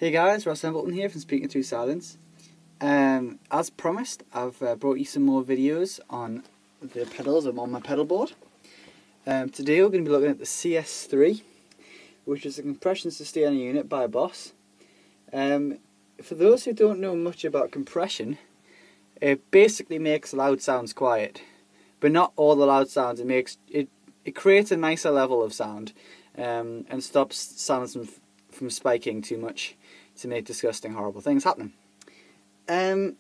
Hey guys, Ross Embleton here from Speaking Through Silence. As promised, I've brought you some more videos on the pedals on my pedal board. Today we're going to be looking at the CS-3, which is a compression sustainer unit by Boss. For those who don't know much about compression, it basically makes loud sounds quiet, but not all the loud sounds. It creates a nicer level of sound and stops sounds from spiking too much to make disgusting, horrible things happen. The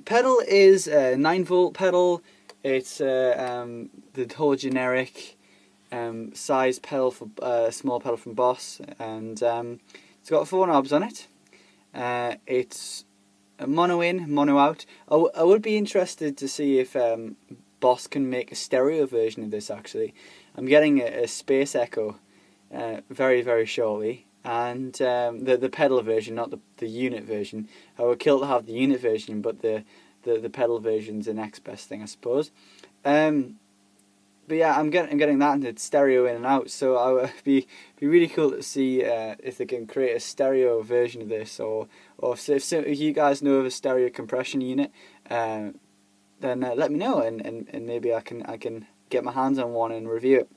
pedal is a 9-volt pedal. It's the whole generic size pedal for small pedal from Boss, and it's got 4 knobs on it. It's a mono in, mono out. I would be interested to see if Boss can make a stereo version of this. Actually, I'm getting a space echo very, very shortly, and the pedal version, not the unit version. I would kill to have the unit version, but the pedal version's the next best thing, I suppose. But yeah, I'm getting that into stereo in and out. So I would be really cool to see if they can create a stereo version of this, or if you guys know of a stereo compression unit, then let me know, and maybe I can get my hands on one and review it.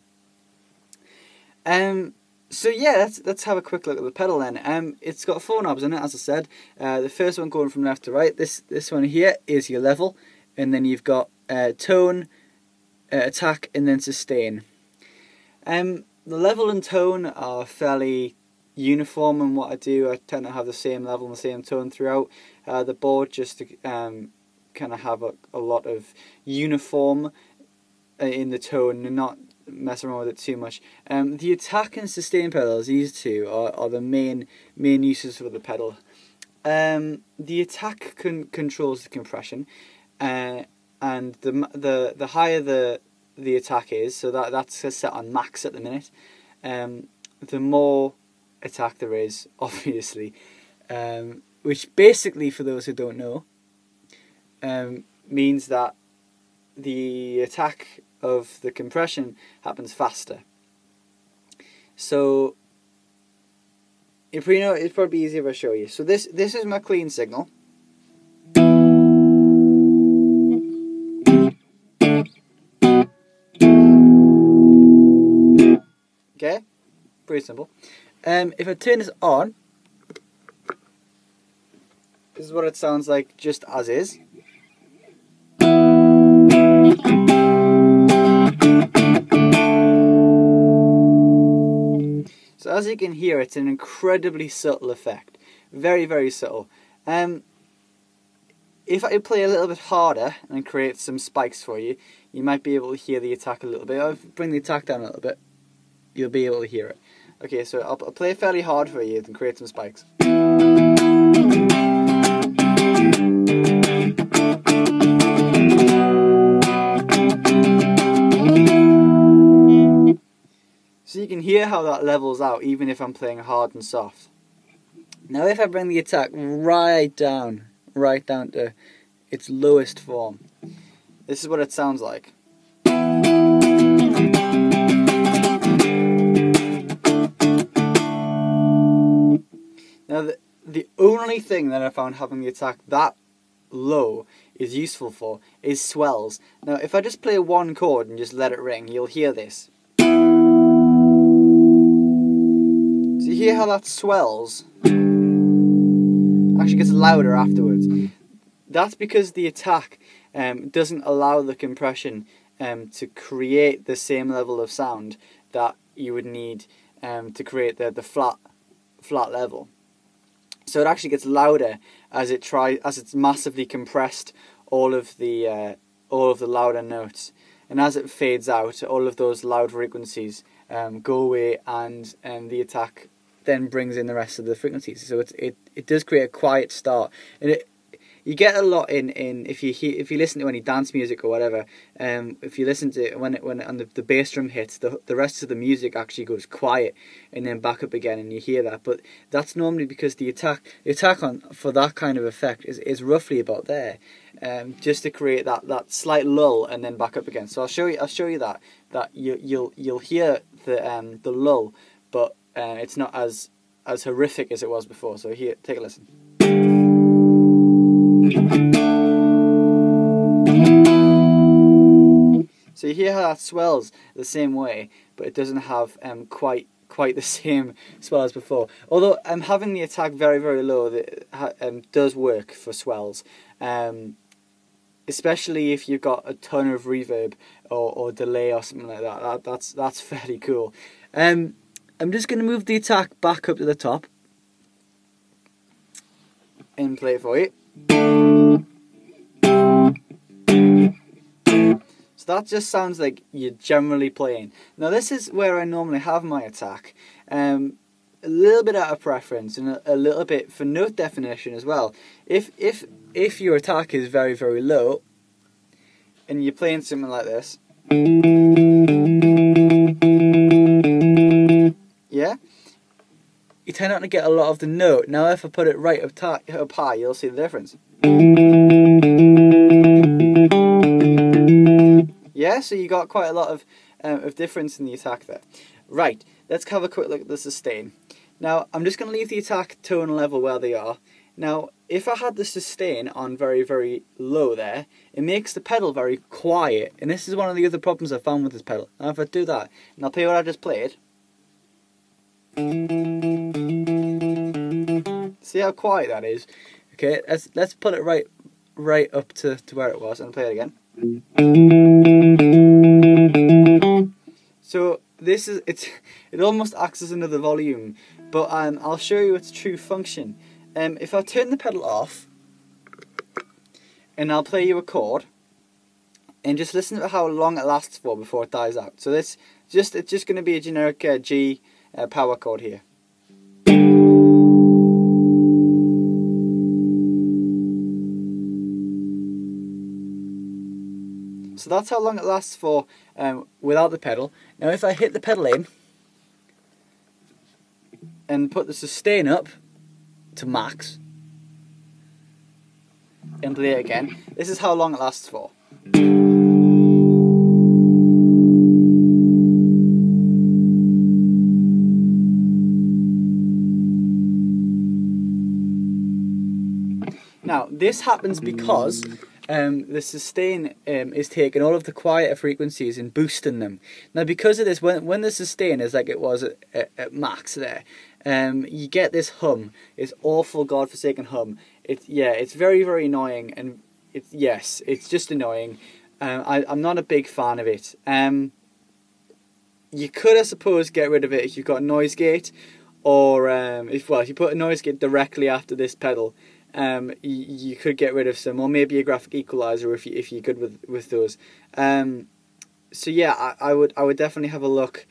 So yeah, let's have a quick look at the pedal then. It's got 4 knobs on it, as I said. The first one going from left to right. This one here is your level, and then you've got tone, attack, and then sustain. The level and tone are fairly uniform in what I do. I tend to have the same level and the same tone throughout the board, just to kind of have a lot of uniform in the tone and not mess around with it too much. The attack and sustain pedals, these two are the main uses for the pedal. The attack controls the compression, and the higher the attack is, so that's set on max at the minute, the more attack there is, obviously, which basically, for those who don't know, means that the attack of the compression happens faster. So it'd probably be easier if I show you. So this is my clean signal. Okay, pretty simple. If I turn this on, this is what it sounds like just as is. So as you can hear, it's an incredibly subtle effect. Very, very subtle. If I play a little bit harder and create some spikes for you, you might be able to hear the attack a little bit. I'll bring the attack down a little bit. You'll be able to hear it. Okay, so I'll play fairly hard for you and create some spikes. So you can hear how that levels out even if I'm playing hard and soft. Now if I bring the attack right down to its lowest form, this is what it sounds like. Now the only thing that I found having the attack that low is useful for is swells. Now if I just play one chord and just let it ring, you'll hear this. So you hear how that swells? Actually gets louder afterwards. That's because the attack doesn't allow the compression to create the same level of sound that you would need to create the flat level. So it actually gets louder as it's massively compressed all of the louder notes, and as it fades out, all of those loud frequencies go away, and the attack then brings in the rest of the frequencies. So it does create a quiet start, and you get a lot in if you listen to any dance music or whatever. If you listen to it when the bass drum hits, the rest of the music actually goes quiet and then back up again, and you hear that. But that's normally because the attack for that kind of effect is roughly about there, just to create that slight lull and then back up again. So I'll show you that you'll hear the lull, but it's not as as horrific as it was before. So here, take a listen. So you hear how that swells the same way, but it doesn't have quite the same swell as before. Although having the attack very, very low does work for swells, especially if you've got a ton of reverb or delay or something like that. That's fairly cool. I'm just going to move the attack back up to the top and play it for you. So that just sounds like you're generally playing. Now this is where I normally have my attack. A little bit out of preference and a little bit for note definition as well. If your attack is very, very low and you're playing something like this, yeah, you tend not to get a lot of the note. Now if I put it right up high, you'll see the difference. Yeah, so you got quite a lot of difference in the attack there. Right, let's have a quick look at the sustain. Now, I'm just going to leave the attack tone level where they are. Now, if I had the sustain on very, very low there, it makes the pedal very quiet. And this is one of the other problems I found with this pedal. Now, if I do that, and I'll play what I just played. See how quiet that is? Okay, let's put it right up to where it was and play it again. So it almost acts as another volume, but I'll show you its true function. If I turn the pedal off and I'll play you a chord and just listen to how long it lasts for before it dies out. So it's just going to be a generic G power chord here. So that's how long it lasts for without the pedal. Now if I hit the pedal in and put the sustain up to max and play it again, this is how long it lasts for. Now this happens because the sustain is taking all of the quieter frequencies and boosting them. Now because of this, when the sustain is like it was at max there, you get this hum, this awful godforsaken hum. It's very, very annoying, and it's just annoying. I'm not a big fan of it. You could, I suppose, get rid of it if you've got a noise gate, or if you put a noise gate directly after this pedal. You could get rid of some, or maybe a graphic equalizer if you're good with those. So yeah, I would definitely have a look.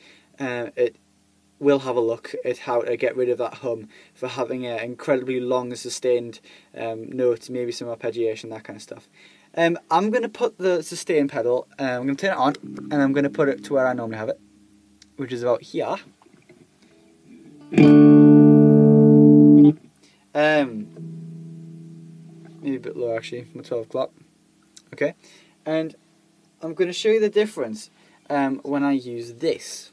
We'll have a look at how to get rid of that hum for having incredibly long sustained notes, maybe some arpeggiation, that kind of stuff. I'm going to put the sustain pedal. I'm going to turn it on, and I'm going to put it to where I normally have it, which is about here. Maybe a bit lower actually, from 12 o'clock. Okay, and I'm going to show you the difference when I use this.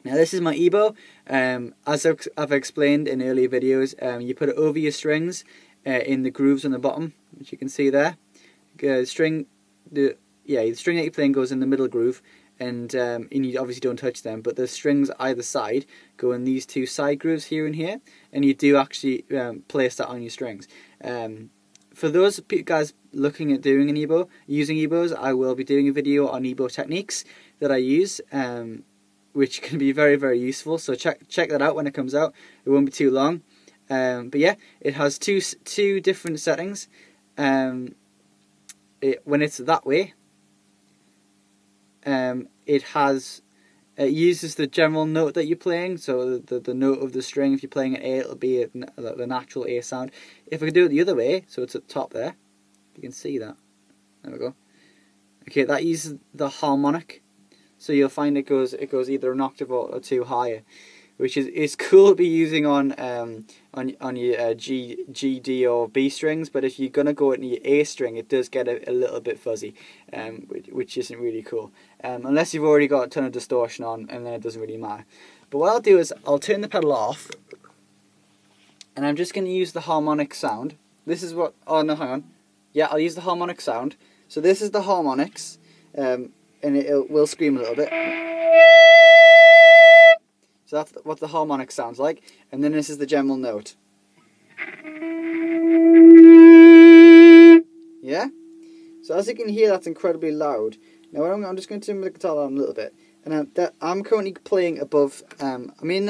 Now this is my Ebow. As I've explained in earlier videos, you put it over your strings in the grooves on the bottom, which you can see there. The string that you're playing goes in the middle groove, and you obviously don't touch them, but the strings either side go in these two side grooves here and here, and you do actually place that on your strings. For those guys looking at doing an Ebow, using Ebows, I will be doing a video on Ebow techniques that I use, which can be very, very useful. So check that out when it comes out. It won't be too long. But yeah, it has two different settings. When it's that way, it uses the general note that you're playing, so the note of the string. If you're playing an A, it'll be the natural A sound. If I do it the other way, so it's at the top there, you can see that. There we go. Okay, that uses the harmonic, so you'll find it goes either an octave or two higher, which is cool to be using on your G, D or B strings. But if you're gonna go into your A string, it does get a little bit fuzzy, which isn't really cool. Unless you've already got a ton of distortion on, and then it doesn't really matter. But what I'll do is I'll turn the pedal off, and I'm just going to use the harmonic sound. This is what, oh no, hang on. Yeah, I'll use the harmonic sound. So this is the harmonics, and it will scream a little bit. So that's what the harmonic sounds like, and then this is the general note. Yeah? So as you can hear, that's incredibly loud. Now I'm just going to turn the guitar down a little bit, and I'm currently playing above, I'm in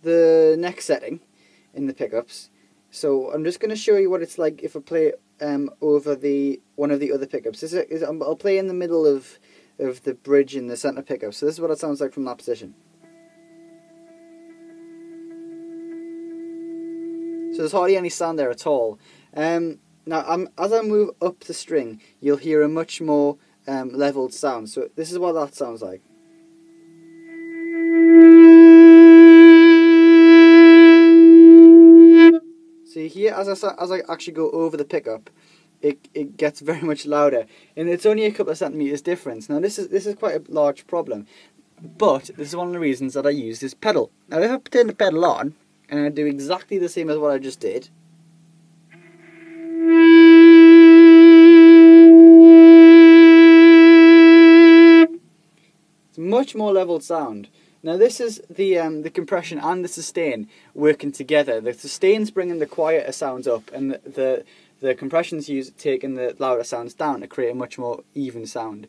the next setting in the pickups. So I'm just going to show you what it's like if I play over one of the other pickups. I'll play in the middle of the bridge in the center pickup. So this is what it sounds like from that position. So there's hardly any sound there at all. Now as I move up the string, you'll hear a much more leveled sound. So this is what that sounds like. So you hear as I actually go over the pickup, it gets very much louder, and it's only a couple of centimeters difference. Now this is quite a large problem, but this is one of the reasons that I use this pedal. Now if I turn the pedal on and I do exactly the same as what I just did, it's much more leveled sound. Now this is the compression and the sustain working together. The sustain's bringing the quieter sounds up, and the compression's taking the louder sounds down to create a much more even sound.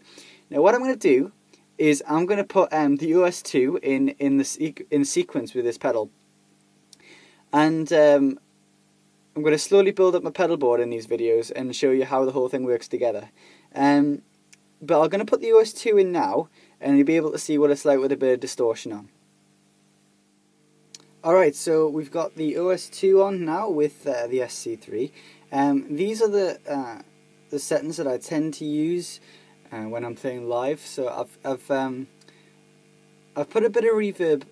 Now what I'm going to do is I'm going to put the OS-2 in sequence with this pedal, and I'm going to slowly build up my pedal board in these videos and show you how the whole thing works together. But I'm going to put the OS-2 in now, and you'll be able to see what it's like with a bit of distortion on. Alright, so we've got the OS-2 on now with the SC3. These are the settings that I tend to use when I'm playing live. So I've put a bit of reverb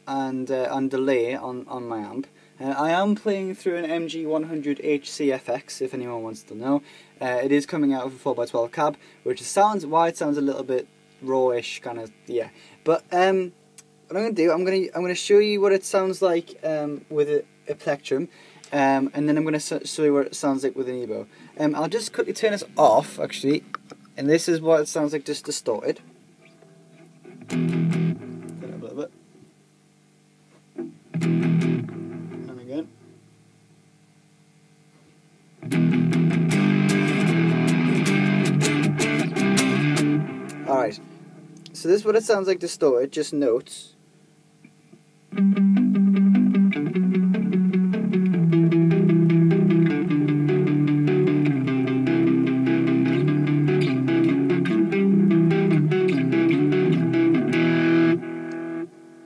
and delay on my amp. I am playing through an MG100H CFX, if anyone wants to know. It is coming out of a 4x12 cab, which sounds a little bit rawish, kind of, yeah. But what I'm going to do, I'm going to show you what it sounds like with a plectrum, and then I'm going to show you what it sounds like with an Ebow. I'll just quickly turn this off, actually, and this is what it sounds like just distorted. Turn it up a little bit. And again. Alright, so this is what it sounds like distorted, just notes.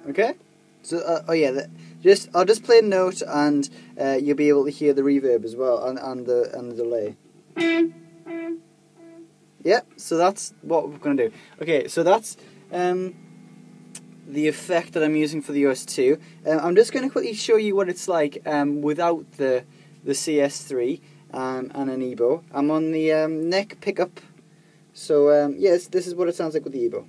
Okay, so oh yeah, I'll just play a note, and you'll be able to hear the reverb as well, and the delay. Yeah, so that's what we're going to do. Okay, so that's the effect that I'm using for the OS-2. I'm just going to quickly show you what it's like without the CS-3 and an Ebow. I'm on the neck pickup, so yes, this is what it sounds like with the Ebow.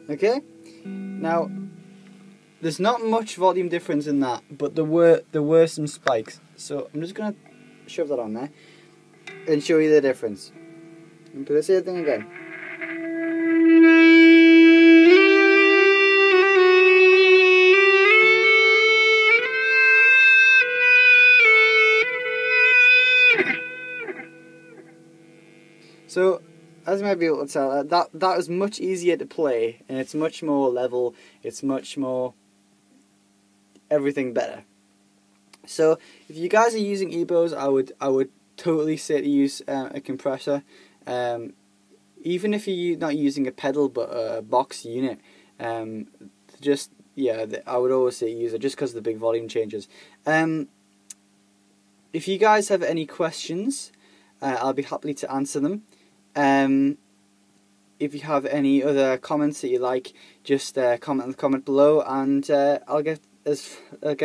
Okay, now there's not much volume difference in that, but there were some spikes. So I'm just gonna shove that on there and show you the difference. And put the same thing again. So, as you might be able to tell, that is much easier to play, and it's much more level, it's much more everything better. So if you guys are using Ebows, I would totally say to use a compressor, even if you're not using a pedal but a box unit. I would always say use it just because of the big volume changes. If you guys have any questions, I'll be happy to answer them. If you have any other comments that you like, just comment in the comment below, and I'll get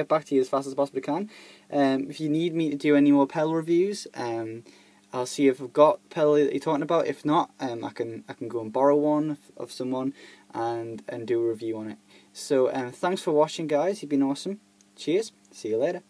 back to you as fast as I possibly can. If you need me to do any more pedal reviews, I'll see if I've got pedal that you're talking about. If not, I can go and borrow one of someone and do a review on it. So thanks for watching, guys. You've been awesome. Cheers. See you later.